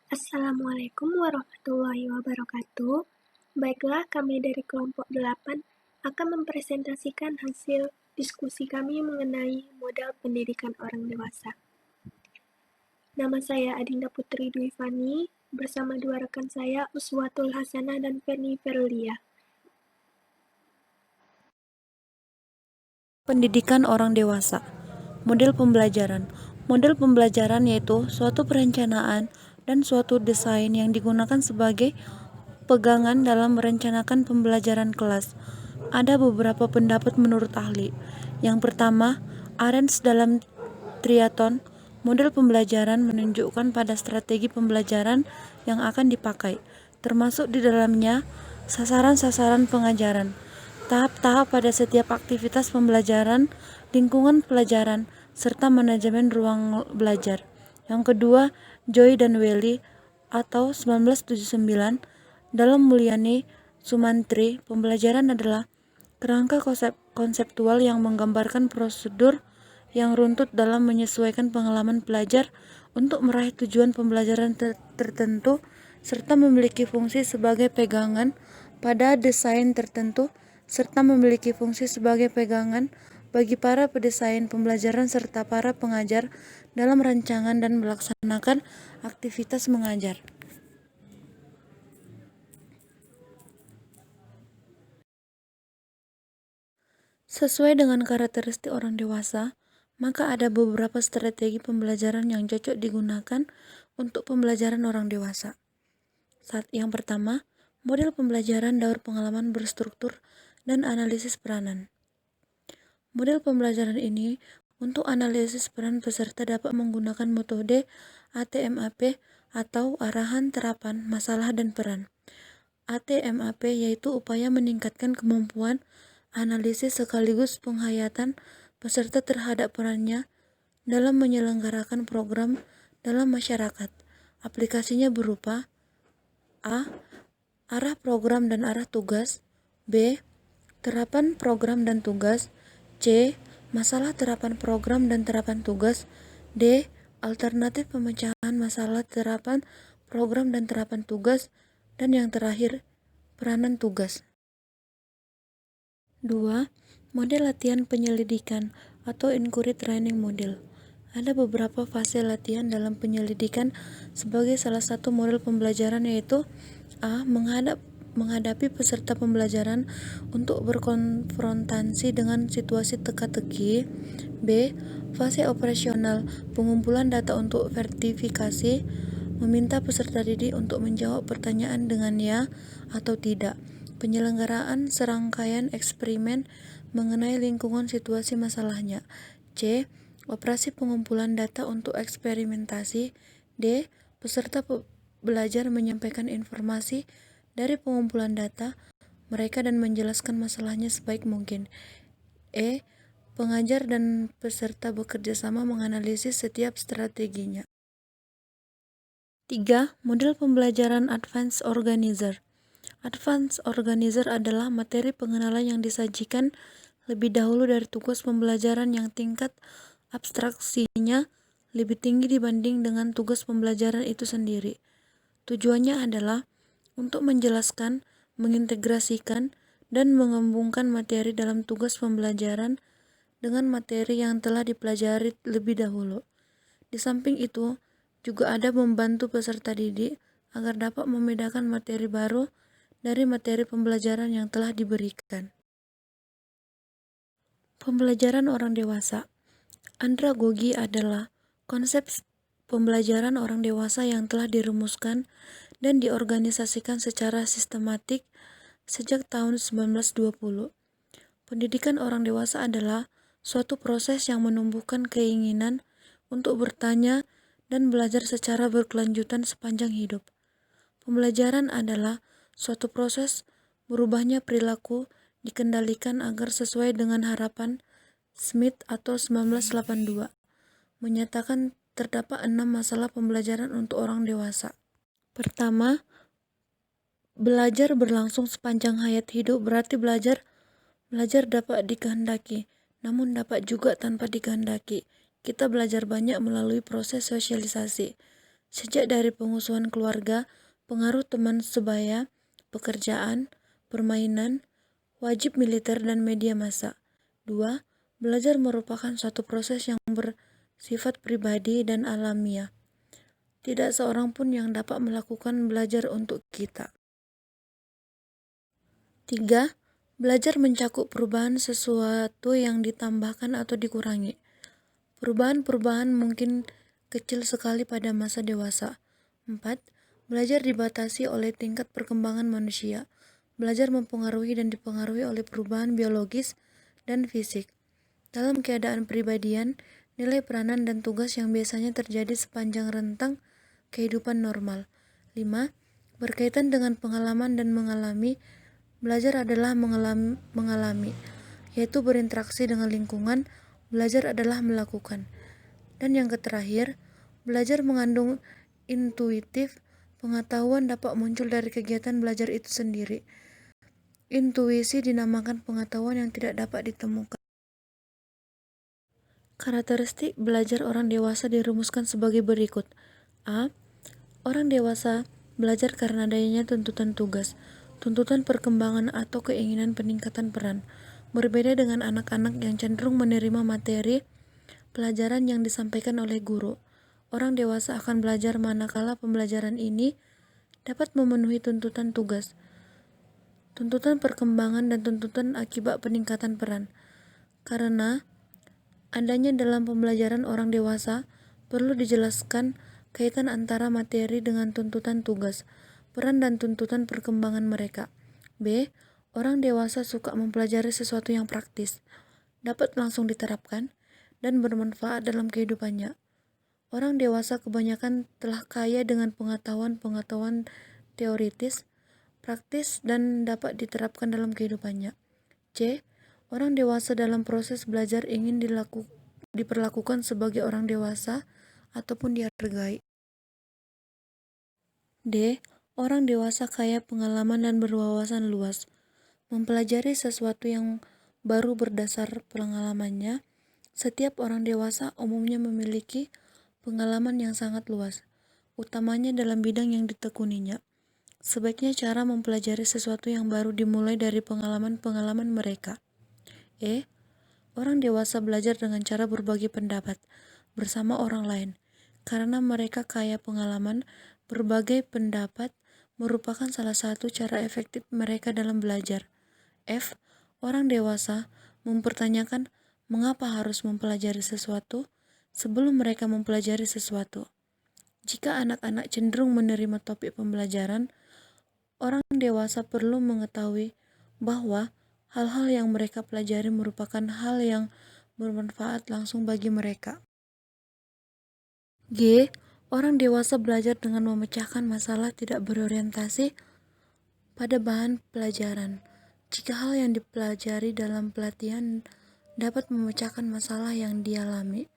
Assalamualaikum warahmatullahi wabarakatuh. Baiklah, kami dari kelompok 8 akan mempresentasikan hasil diskusi kami mengenai modal pendidikan orang dewasa. Nama saya Adinda Putri Dwi Fani, bersama dua rekan saya Uswatul Hasanah dan Feni Ferulia. Pendidikan orang dewasa. Model pembelajaran. Model pembelajaran yaitu suatu perencanaan dan suatu desain yang digunakan sebagai pegangan dalam merencanakan pembelajaran kelas. Ada beberapa pendapat menurut ahli. Yang pertama, Arens dalam Triathlon, model pembelajaran menunjukkan pada strategi pembelajaran yang akan dipakai, termasuk di dalamnya sasaran-sasaran pengajaran, tahap-tahap pada setiap aktivitas pembelajaran, lingkungan pelajaran, serta manajemen ruang belajar. Yang kedua, Joy dan Welly atau 1979 dalam Mulyani Sumantri, pembelajaran adalah kerangka konseptual yang menggambarkan prosedur yang runtut dalam menyesuaikan pengalaman pelajar untuk meraih tujuan pembelajaran tertentu serta memiliki fungsi sebagai pegangan pada desain tertentu serta memiliki fungsi sebagai pegangan bagi para pendesain pembelajaran serta para pengajar dalam rancangan dan melaksanakan aktivitas mengajar. Sesuai dengan karakteristik orang dewasa, maka ada beberapa strategi pembelajaran yang cocok digunakan untuk pembelajaran orang dewasa. Yang pertama, model pembelajaran daur pengalaman berstruktur dan analisis peranan. Model pembelajaran ini untuk analisis peran peserta dapat menggunakan metode ATMAP atau arahan terapan masalah dan peran. ATMAP yaitu upaya meningkatkan kemampuan analisis sekaligus penghayatan peserta terhadap perannya dalam menyelenggarakan program dalam masyarakat. Aplikasinya berupa A. Arah program dan arah tugas. B. Terapan program dan tugas. C. Masalah terapan program dan terapan tugas. D. Alternatif pemecahan masalah terapan program dan terapan tugas. Dan yang terakhir, peranan tugas. 2. Model latihan penyelidikan atau inquiry training model. Ada beberapa fase latihan dalam penyelidikan sebagai salah satu model pembelajaran yaitu A. Menghadapi peserta pembelajaran untuk berkonfrontasi dengan situasi teka-teki. B. Fase operasional, pengumpulan data untuk verifikasi, meminta peserta didik untuk menjawab pertanyaan dengan ya atau tidak. Penyelenggaraan serangkaian eksperimen mengenai lingkungan situasi masalahnya. C. Operasi pengumpulan data untuk eksperimentasi. D. Peserta belajar menyampaikan informasi dari pengumpulan data mereka dan menjelaskan masalahnya sebaik mungkin. E. Pengajar dan peserta bekerja sama menganalisis setiap strateginya. 3. Model pembelajaran Advanced Organizer. Advanced Organizer adalah materi pengenalan yang disajikan lebih dahulu dari tugas pembelajaran yang tingkat abstraksinya lebih tinggi dibanding dengan tugas pembelajaran itu sendiri. Tujuannya adalah untuk menjelaskan, mengintegrasikan, dan mengembangkan materi dalam tugas pembelajaran dengan materi yang telah dipelajari lebih dahulu. Di samping itu, juga ada membantu peserta didik agar dapat membedakan materi baru dari materi pembelajaran yang telah diberikan. Pembelajaran orang dewasa. Andragogi adalah konsep pembelajaran orang dewasa yang telah dirumuskan dan diorganisasikan secara sistematik sejak tahun 1920. Pendidikan orang dewasa adalah suatu proses yang menumbuhkan keinginan untuk bertanya dan belajar secara berkelanjutan sepanjang hidup. Pembelajaran adalah suatu proses berubahnya perilaku dikendalikan agar sesuai dengan harapan Smith atau 1982 menyatakan terdapat 6 masalah pembelajaran untuk orang dewasa. Pertama, belajar berlangsung sepanjang hayat hidup berarti belajar dapat dikehendaki, namun dapat juga tanpa dikehendaki. Kita belajar banyak melalui proses sosialisasi. sejak dari pengusuhan keluarga, pengaruh teman sebaya, pekerjaan, permainan, wajib militer dan media massa. 2. Belajar merupakan suatu proses yang bersifat pribadi dan alamiah. Tidak seorang pun yang dapat melakukan belajar untuk kita. 3. Belajar mencakup perubahan sesuatu yang ditambahkan atau dikurangi. Perubahan-perubahan mungkin kecil sekali pada masa dewasa. 4. Belajar dibatasi oleh tingkat perkembangan manusia. Belajar mempengaruhi dan dipengaruhi oleh perubahan biologis dan fisik. Dalam keadaan pribadian, nilai peranan dan tugas yang biasanya terjadi sepanjang rentang kehidupan normal. 5. Berkaitan dengan pengalaman dan mengalami, belajar adalah mengalami, yaitu berinteraksi dengan lingkungan. Belajar adalah melakukan. Dan yang terakhir, belajar mengandung intuitif. Pengetahuan dapat muncul dari kegiatan belajar itu sendiri. Intuisi dinamakan pengetahuan yang tidak dapat ditemukan. Karakteristik belajar orang dewasa dirumuskan sebagai berikut. A. Orang dewasa belajar karena adanya tuntutan tugas, tuntutan perkembangan atau keinginan peningkatan peran. Berbeda dengan anak-anak yang cenderung menerima materi pelajaran yang disampaikan oleh guru. Orang dewasa akan belajar manakala pembelajaran ini dapat memenuhi tuntutan tugas, tuntutan perkembangan, dan tuntutan akibat peningkatan peran. Karena adanya dalam pembelajaran orang dewasa, perlu dijelaskan kaitan antara materi dengan tuntutan tugas, peran, dan tuntutan perkembangan mereka. B. Orang dewasa suka mempelajari sesuatu yang praktis, dapat langsung diterapkan, dan bermanfaat dalam kehidupannya. Orang dewasa kebanyakan telah kaya dengan pengetahuan-pengetahuan teoritis, praktis, dan dapat diterapkan dalam kehidupannya. C. Orang dewasa dalam proses belajar ingin diperlakukan sebagai orang dewasa ataupun dihargai. D. Orang dewasa kaya pengalaman dan berwawasan luas. Mempelajari sesuatu yang baru berdasar pengalamannya. Setiap orang dewasa umumnya memiliki pengalaman yang sangat luas, utamanya dalam bidang yang ditekuninya. Sebaiknya cara mempelajari sesuatu yang baru dimulai dari pengalaman-pengalaman mereka. E. Orang dewasa belajar dengan cara berbagi pendapat bersama orang lain. Karena mereka kaya pengalaman, berbagai pendapat merupakan salah satu cara efektif mereka dalam belajar. F. Orang dewasa mempertanyakan mengapa harus mempelajari sesuatu sebelum mereka mempelajari sesuatu. Jika anak-anak cenderung menerima topik pembelajaran, orang dewasa perlu mengetahui bahwa hal-hal yang mereka pelajari merupakan hal yang bermanfaat langsung bagi mereka. G. Orang dewasa belajar dengan memecahkan masalah tidak berorientasi pada bahan pelajaran. Jika hal yang dipelajari dalam pelatihan dapat memecahkan masalah yang dialami,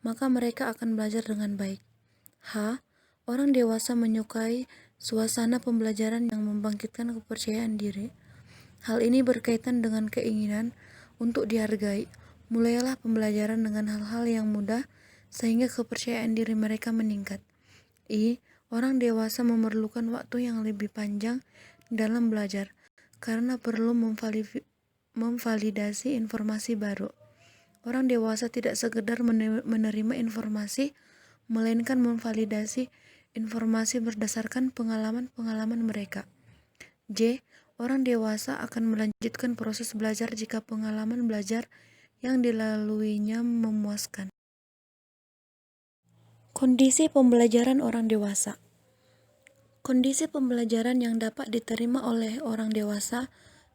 maka mereka akan belajar dengan baik. H. Orang dewasa menyukai suasana pembelajaran yang membangkitkan kepercayaan diri. Hal ini berkaitan dengan keinginan untuk dihargai. Mulailah pembelajaran dengan hal-hal yang mudah sehingga kepercayaan diri mereka meningkat. I. Orang dewasa memerlukan waktu yang lebih panjang dalam belajar karena perlu memvalidasi informasi baru. Orang dewasa tidak sekedar menerima informasi, melainkan memvalidasi informasi berdasarkan pengalaman-pengalaman mereka. J. Orang dewasa akan melanjutkan proses belajar jika pengalaman belajar yang dilaluinya memuaskan. Kondisi pembelajaran orang dewasa. Kondisi pembelajaran yang dapat diterima oleh orang dewasa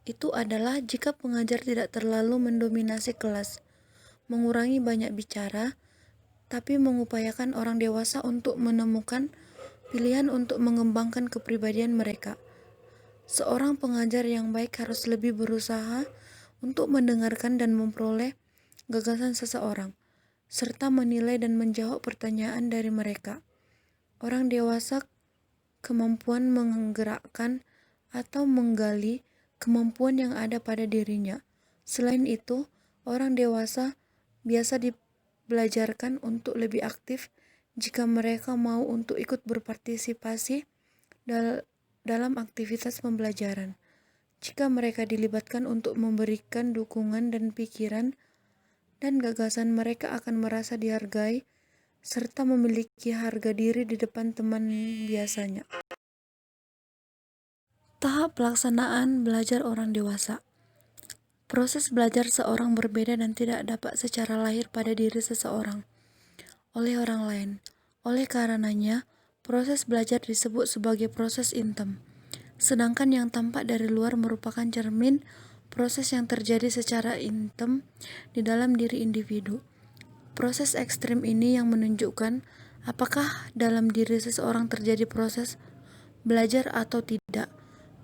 itu adalah jika pengajar tidak terlalu mendominasi kelas, mengurangi banyak bicara, tapi mengupayakan orang dewasa untuk menemukan pilihan untuk mengembangkan kepribadian mereka. Seorang pengajar yang baik harus lebih berusaha untuk mendengarkan dan memperoleh gagasan seseorang, serta menilai dan menjawab pertanyaan dari mereka. Orang dewasa kemampuan menggerakkan atau menggali kemampuan yang ada pada dirinya. Selain itu, orang dewasa biasa dibelajarkan untuk lebih aktif jika mereka mau untuk ikut berpartisipasi dalam aktivitas pembelajaran. Jika mereka dilibatkan untuk memberikan dukungan dan pikiran dan gagasan, mereka akan merasa dihargai serta memiliki harga diri di depan teman biasanya. Tahap pelaksanaan belajar orang dewasa. Proses belajar seorang berbeda dan tidak dapat secara lahir pada diri seseorang oleh orang lain. Oleh karenanya, proses belajar disebut sebagai proses intem. Sedangkan yang tampak dari luar merupakan cermin proses yang terjadi secara intem di dalam diri individu. Proses ekstrim ini yang menunjukkan apakah dalam diri seseorang terjadi proses belajar atau tidak.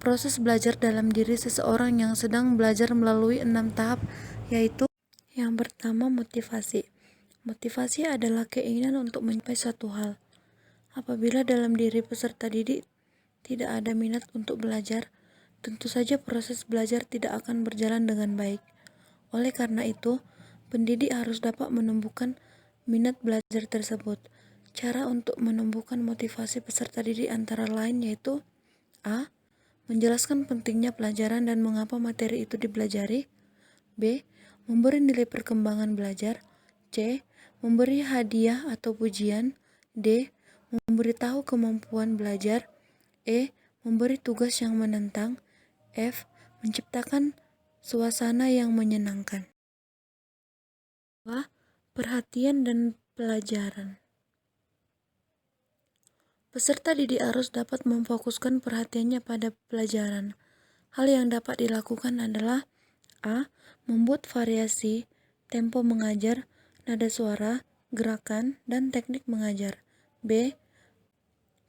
Proses belajar dalam diri seseorang yang sedang belajar melalui 6 tahap, yaitu yang pertama, motivasi. Motivasi adalah keinginan untuk mencapai suatu hal. Apabila dalam diri peserta didik tidak ada minat untuk belajar, tentu saja proses belajar tidak akan berjalan dengan baik. Oleh karena itu, pendidik harus dapat menumbuhkan minat belajar tersebut. Cara untuk menumbuhkan motivasi peserta didik antara lain yaitu A. Menjelaskan pentingnya pelajaran dan mengapa materi itu dipelajari. B. Memberi nilai perkembangan belajar. C. Memberi hadiah atau pujian. D. Memberitahu kemampuan belajar. E. Memberi tugas yang menentang. F. Menciptakan suasana yang menyenangkan. Perhatian dan pelajaran. Peserta didik harus dapat memfokuskan perhatiannya pada pelajaran. Hal yang dapat dilakukan adalah A. Membuat variasi, tempo mengajar, nada suara, gerakan, dan teknik mengajar. B.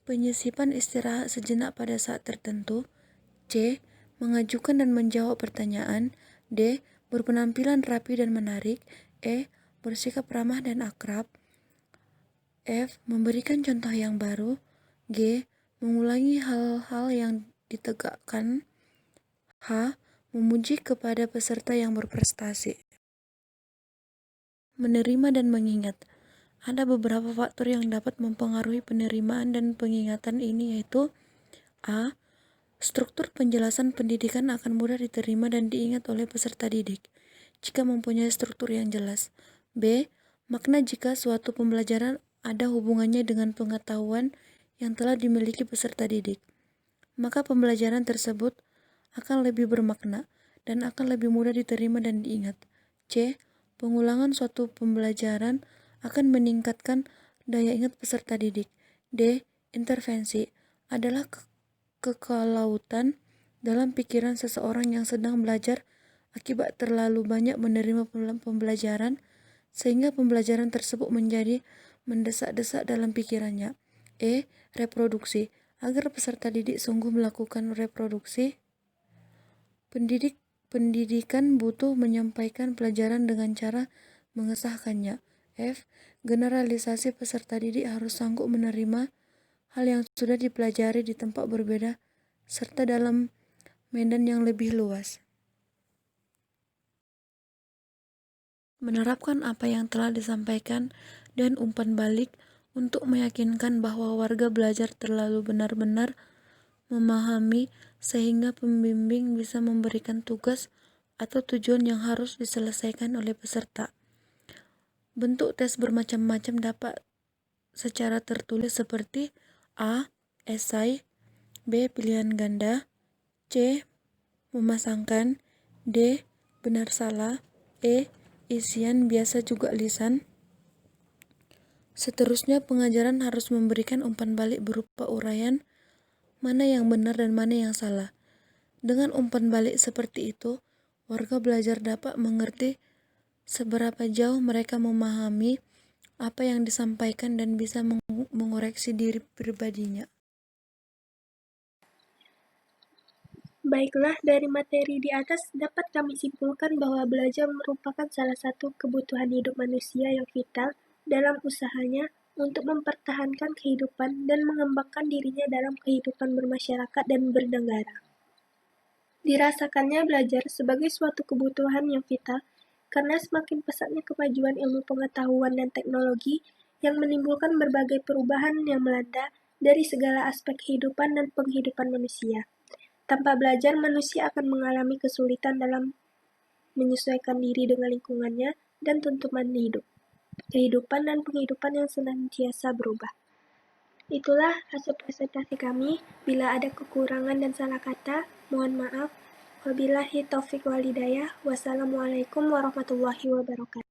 Penyisipan istirahat sejenak pada saat tertentu. C. Mengajukan dan menjawab pertanyaan. D. Berpenampilan rapi dan menarik. E. Bersikap ramah dan akrab. F. Memberikan contoh yang baru. G. Mengulangi hal-hal yang ditegakkan. H. Memuji kepada peserta yang berprestasi. Menerima dan mengingat. Ada beberapa faktor yang dapat mempengaruhi penerimaan dan pengingatan ini, yaitu A. Struktur penjelasan pendidikan akan mudah diterima dan diingat oleh peserta didik jika mempunyai struktur yang jelas. B. Makna jika suatu pembelajaran ada hubungannya dengan pengetahuan yang telah dimiliki peserta didik, maka pembelajaran tersebut akan lebih bermakna dan akan lebih mudah diterima dan diingat. C. Pengulangan suatu pembelajaran akan meningkatkan daya ingat peserta didik. D. Intervensi adalah kekelautan dalam pikiran seseorang yang sedang belajar akibat terlalu banyak menerima pembelajaran sehingga pembelajaran tersebut menjadi mendesak-desak dalam pikirannya. E. Reproduksi. Agar peserta didik sungguh melakukan reproduksi, pendidikan butuh menyampaikan pelajaran dengan cara mengesahkannya. F. Generalisasi. Peserta didik harus sanggup menerima hal yang sudah dipelajari di tempat berbeda serta dalam medan yang lebih luas. Menerapkan apa yang telah disampaikan dan umpan balik untuk meyakinkan bahwa warga belajar terlalu benar-benar memahami sehingga pembimbing bisa memberikan tugas atau tujuan yang harus diselesaikan oleh peserta. Bentuk tes bermacam-macam dapat secara tertulis seperti A. Esai. B. Pilihan ganda. C. Memasangkan. D. Benar salah. E. Isian biasa juga lisan. Seterusnya, pengajaran harus memberikan umpan balik berupa uraian mana yang benar dan mana yang salah. Dengan umpan balik seperti itu, warga belajar dapat mengerti seberapa jauh mereka memahami apa yang disampaikan dan bisa mengoreksi diri pribadinya. Baiklah, dari materi di atas dapat kami simpulkan bahwa belajar merupakan salah satu kebutuhan hidup manusia yang vital dalam usahanya untuk mempertahankan kehidupan dan mengembangkan dirinya dalam kehidupan bermasyarakat dan bernegara. Dirasakannya belajar sebagai suatu kebutuhan yang vital karena semakin pesatnya kemajuan ilmu pengetahuan dan teknologi yang menimbulkan berbagai perubahan yang melanda dari segala aspek kehidupan dan penghidupan manusia. Tanpa belajar, manusia akan mengalami kesulitan dalam menyesuaikan diri dengan lingkungannya dan tuntutan hidup, kehidupan dan penghidupan yang senantiasa berubah. Itulah hasil presentasi kami. Bila ada kekurangan dan salah kata, mohon maaf. Wabillahi taufik wal hidayah. Wassalamualaikum warahmatullahi wabarakatuh.